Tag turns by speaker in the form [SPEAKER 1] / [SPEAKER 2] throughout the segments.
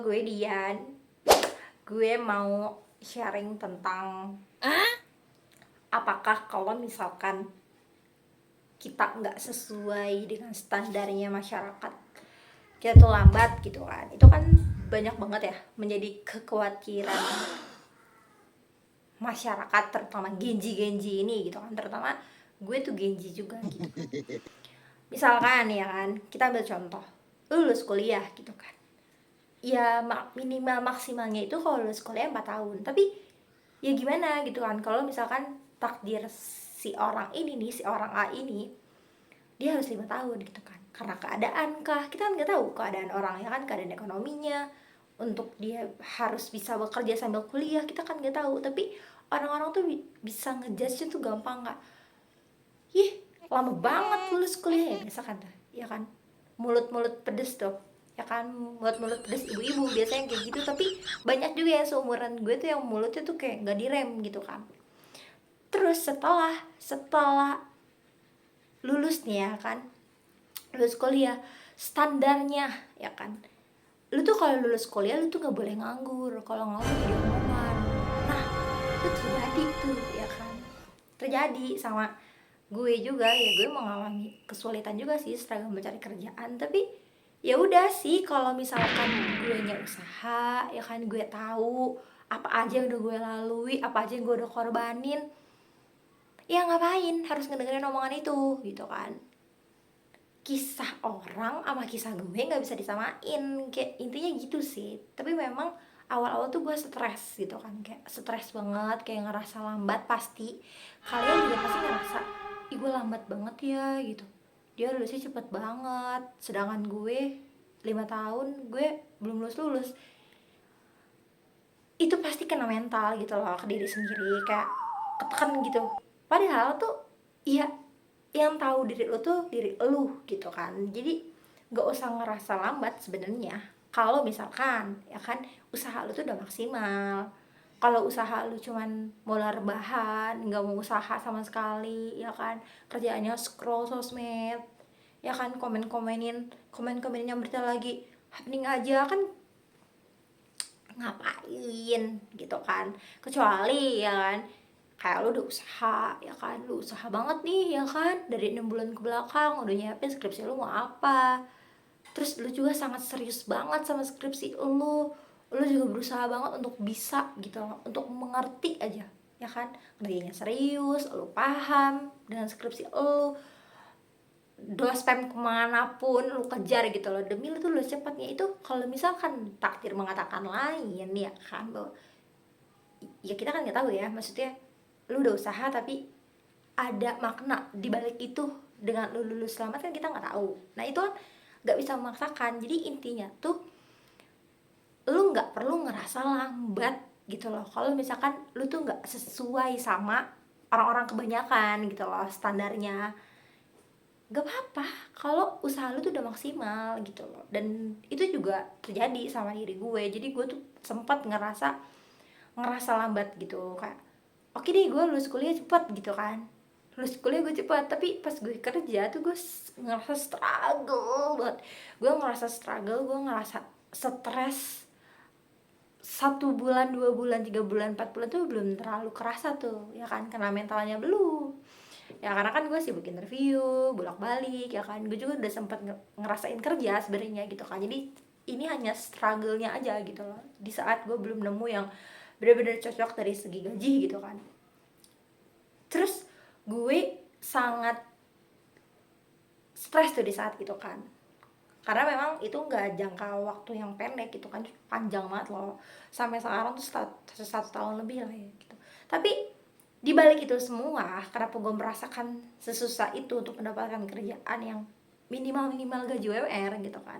[SPEAKER 1] gue Dian. Gue mau sharing tentang apakah kalau misalkan kita nggak sesuai dengan standarnya masyarakat, kita tuh lambat gitu kan. Itu kan banyak banget ya menjadi kekhawatiran masyarakat, terutama Genji ini gitu kan. Terutama gue tuh Genji juga gitu kan. Misalkan ya kan, kita ambil contoh, lu lulus kuliah gitu kan. Ya minimal maksimalnya itu kalau lulus kuliah 4 tahun. Tapi ya gimana gitu kan, kalau misalkan takdir si orang ini nih, si orang A ini dia harus 5 tahun gitu kan, karena keadaan kah, kita kan nggak tahu keadaan orang ya kan, keadaan ekonominya untuk dia harus bisa bekerja sambil kuliah, kita kan nggak tahu. Tapi orang-orang tuh bisa ngejudge tuh gampang nggak, ih lama banget lulus kuliah ya misalkan tuh ya kan, mulut-mulut pedes tuh ya kan, mulut-mulut pedes ibu-ibu biasanya kayak gitu. Tapi banyak juga yang seumuran gue tuh yang mulutnya tuh kayak nggak direm gitu kan. Terus setelah lulus nih ya kan, lulus kuliah, standarnya ya kan, lu tuh kalau lulus kuliah lu tuh nggak boleh nganggur, kalau nganggur jadi omongan. Nah itu terjadi tuh ya kan, terjadi sama gue juga. Ya gue mengalami kesulitan juga sih setelah mencari kerjaan. Tapi ya udah sih, kalau misalkan gue nya usaha ya kan, gue tahu apa aja yang udah gue lalui, apa aja yang gue udah korbanin, ya ngapain harus ngedengerin omongan itu gitu kan. Kisah orang sama kisah gue nggak bisa disamain, kayak intinya gitu sih. Tapi memang awal-awal tuh gue stres gitu kan, kayak stres banget, kayak ngerasa lambat. Pasti kalian juga pasti ngerasa, ih gue lambat banget ya gitu, dia lulusnya cepet banget, sedangkan gue 5 tahun gue belum lulus. Itu pasti kena mental gitu loh, ke diri sendiri, kayak ketekan gitu. Padahal tuh ya yang tahu diri lu tuh diri lu gitu kan. Jadi nggak usah ngerasa lambat sebenarnya kalau misalkan ya kan usaha lu tuh udah maksimal. Kalau usaha lu cuman mau rebahan, nggak mau usaha sama sekali ya kan, kerjaannya scroll sosmed ya kan, komen-komenin yang berita lagi happening aja kan, ngapain gitu kan. Kecuali ya kan, kayak lu udah usaha ya kan, lu usaha banget nih ya kan, dari 6 bulan ke belakang udah nyiapin skripsi lu mau apa, terus lu juga sangat serius banget sama skripsi lu juga berusaha banget untuk bisa gitu loh, untuk mengerti aja ya kan, ngertinya serius, lu paham dengan skripsi dospem kemanapun lu kejar gitu loh, demi lu tuh lulus cepatnya. Itu kalau misalkan takdir mengatakan lain ya kan, bahwa ya kita kan nggak tahu ya, maksudnya lu udah usaha tapi ada makna di balik itu dengan lu lulus selamat kan, kita nggak tahu. Nah itu kan nggak bisa memaksakan. Jadi intinya tuh lu nggak perlu ngerasa lambat gitu loh kalau misalkan lu tuh nggak sesuai sama orang-orang kebanyakan gitu loh standarnya. Gak apa-apa kalau usaha lu tuh udah maksimal gitu loh. Dan itu juga terjadi sama diri gue. Jadi gue tuh sempat ngerasa lambat gitu, kayak oke deh gue lulus kuliah cepet gitu kan, lulus kuliah gue cepet. Tapi pas gue kerja tuh gue ngerasa struggle banget. Gue ngerasa stres. 1 bulan, 2 bulan, 3 bulan, 4 bulan tuh belum terlalu kerasa tuh ya kan, karena mentalnya belum. Ya karena kan gue sibuk interview bolak-balik ya kan, gue juga udah sempet ngerasain kerja sebenarnya gitu kan. Jadi ini hanya struggle-nya aja gitu loh, di saat gue belum nemu yang benar-benar cocok dari segi gaji gitu kan. Terus gue sangat stres tuh di saat itu kan, karena memang itu nggak jangka waktu yang pendek gitu kan, panjang banget loh, sampai sekarang tuh 1 tahun lebih lah ya gitu. Tapi di balik itu semua, kenapa gue merasakan sesusah itu untuk mendapatkan kerjaan yang minimal gaji UMR gitu kan,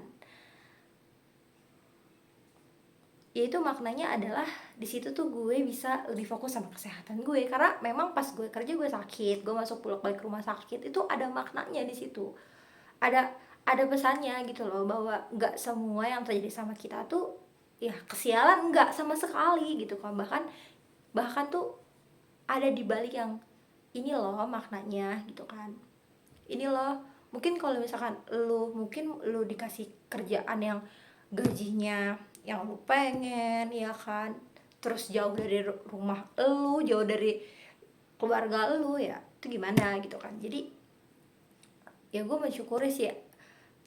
[SPEAKER 1] yaitu maknanya adalah di situ tuh gue bisa lebih fokus sama kesehatan gue. Karena memang pas gue kerja gue sakit, gue masuk bolak balik rumah sakit, itu ada maknanya di situ, ada ada pesannya gitu loh, bahwa nggak semua yang terjadi sama kita tuh ya kesialan, nggak sama sekali gitu kan. Bahkan tuh ada di balik yang ini loh maknanya gitu kan. Ini loh, mungkin kalau misalkan lu dikasih kerjaan yang gajinya yang lu pengen, ya kan? Terus jauh dari rumah lu, jauh dari keluarga lu, ya itu gimana gitu kan. Jadi ya gue mensyukuri sih ya.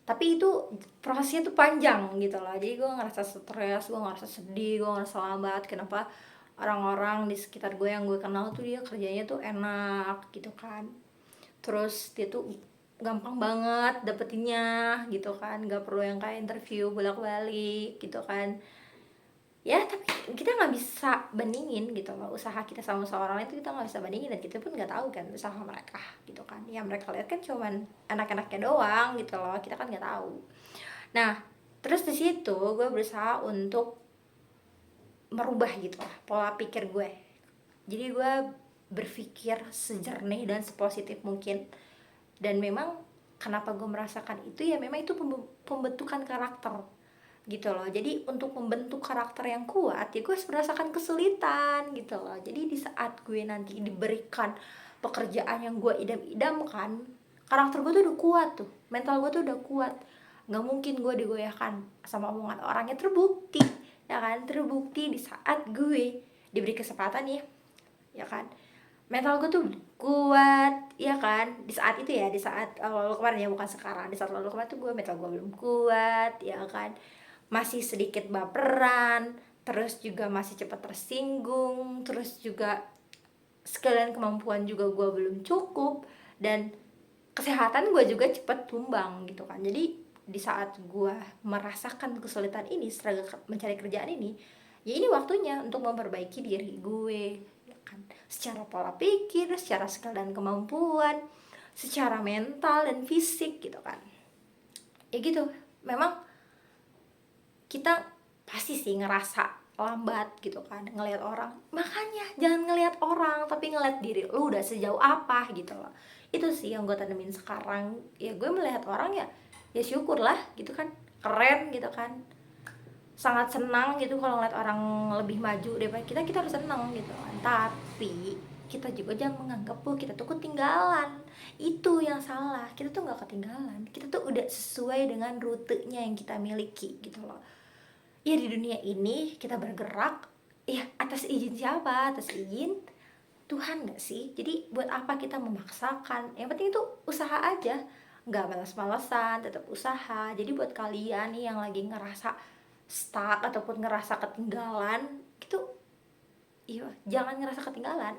[SPEAKER 1] Tapi itu prosesnya tuh panjang gitu loh. Jadi gue ngerasa stres, gue ngerasa sedih, gue ngerasa lambat. Kenapa orang-orang di sekitar gue yang gue kenal tuh dia kerjanya tuh enak gitu kan. Terus dia tuh gampang banget dapetinnya gitu kan, gak perlu yang kayak interview bolak-balik gitu kan. Ya tapi kita nggak bisa bandingin gitu loh, usaha kita sama usaha orang lain itu kita nggak bisa bandingin, dan kita pun nggak tahu kan usaha mereka gitu kan. Ya mereka lihat kan cuman anak-anaknya doang gitu loh, kita kan nggak tahu. Nah terus di situ gue berusaha untuk merubah gitu lah pola pikir gue. Jadi gue berpikir sejernih dan sepositif mungkin. Dan memang kenapa gue merasakan itu ya, memang itu pembentukan karakter gitu loh. Jadi untuk membentuk karakter yang kuat ya gue harus merasakan kesulitan gitu loh. Jadi di saat gue nanti diberikan pekerjaan yang gue idam-idamkan, karakter gue tuh udah kuat tuh, mental gue tuh udah kuat, nggak mungkin gue digoyahkan sama omongan orangnya. Terbukti ya kan, terbukti di saat gue diberi kesempatan ya kan, mental gue tuh kuat ya kan. Di saat itu ya, di saat lalu kemarin ya, bukan sekarang. Di saat lalu kemarin tuh gue mental gue belum kuat ya kan, masih sedikit baperan, terus juga masih cepat tersinggung, terus juga sekalian kemampuan juga gue belum cukup, dan kesehatan gue juga cepat tumbang gitu kan. Jadi di saat gue merasakan kesulitan ini, struggle mencari kerjaan ini, ya ini waktunya untuk memperbaiki diri gue ya kan, secara pola pikir, secara skill dan kemampuan, secara mental dan fisik gitu kan. Ya gitu, memang kita pasti sih ngerasa lambat gitu kan ngelihat orang. Makanya jangan ngelihat orang, tapi ngelihat diri lu udah sejauh apa gitu loh. Itu sih yang gue tanemin sekarang. Ya gue melihat orang ya syukurlah gitu kan, keren gitu kan, sangat senang gitu kalau ngeliat orang lebih maju daripada kita. Kita harus senang gitu kan. Tapi kita juga jangan menganggap bahwa kita tuh ketinggalan. Itu yang salah, kita tuh nggak ketinggalan, kita tuh udah sesuai dengan rutenya yang kita miliki gitu loh. Ya di dunia ini kita bergerak ya atas izin siapa? Atas izin Tuhan gak sih? Jadi buat apa kita memaksakan? Yang penting itu usaha aja, nggak malas-malesan, tetap usaha. Jadi buat kalian nih yang lagi ngerasa stuck ataupun ngerasa ketinggalan gitu, iya jangan ngerasa ketinggalan.